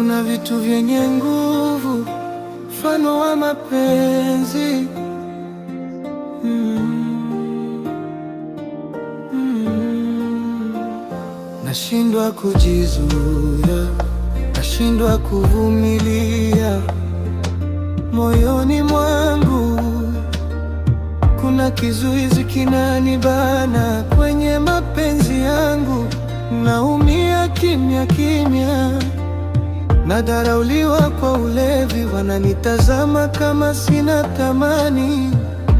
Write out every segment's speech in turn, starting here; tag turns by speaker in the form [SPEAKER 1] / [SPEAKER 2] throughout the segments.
[SPEAKER 1] Kuna vitu vyenye nguvu, mfano wa mapenzi. Nashindwa kujizuia, nashindwa kuvumilia. Moyoni mwangu kuna kizuizi kinanibana. Kwenye mapenzi yangu naumia kimya kimya, nadharauliwa kwa ulevi, wananitazama kama sina thamani.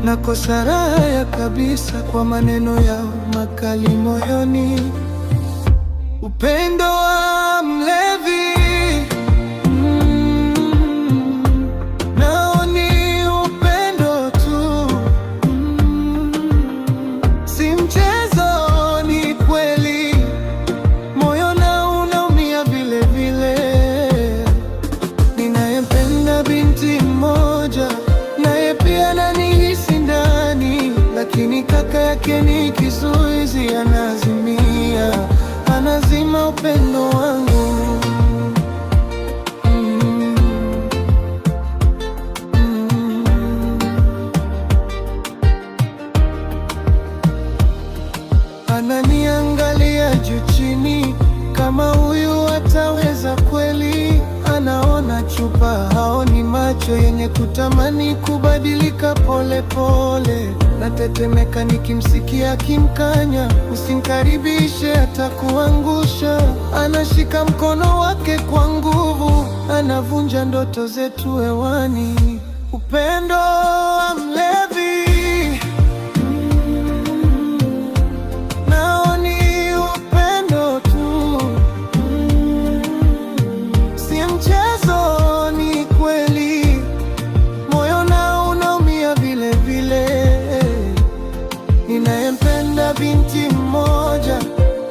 [SPEAKER 1] Nakosa raha ya kabisa kwa maneno yao makali moyoni. Upendo wa mlevi nao ni upendo tu, si mchezo, ni kweli. Moyo nao unaumia vile vile. Ninayempenda binti mmoja, naye pia ananihisi ndani, lakini kaka yake ni kizuizi, anazimia, anazima upendo wangu. Ananiangalia juu chini, kama huyu ataweza kweli. Anaona chupa, haoni macho yenye kutamani kubadilika pole pole. Natetemeka nikimsikia akimkanya, usimkaribishe atakuangusha. Anashika mkono wake kwa nguvu, anavunja ndoto zetu hewani. Upendo wa mlevi nao ni upendo tu, si mchezo, ni kweli. Moyo nao unaumia vile vile. Ninayempenda binti mmoja,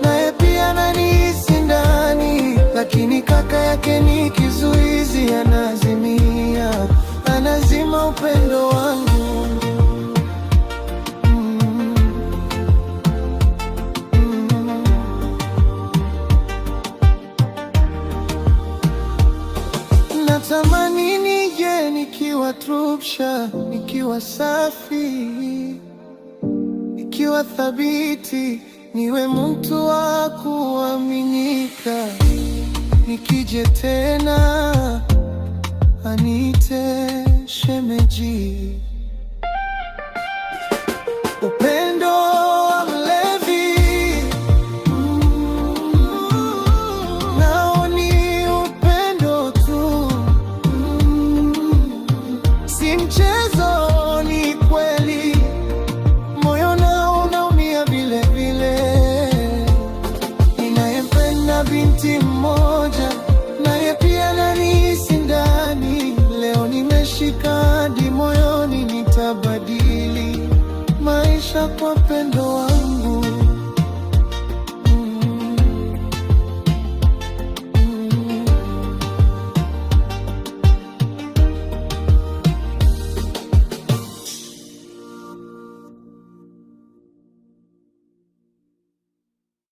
[SPEAKER 1] naye pia ananihisi ndani, lakini kaka yake ni kizuizi, anazimia, anazima upendo wangu. Natamani nije nikiwa trupsha, nikiwa safi, nikiwa thabiti, niwe mtu wa kuaminika. Nikije tena aniite shemeji.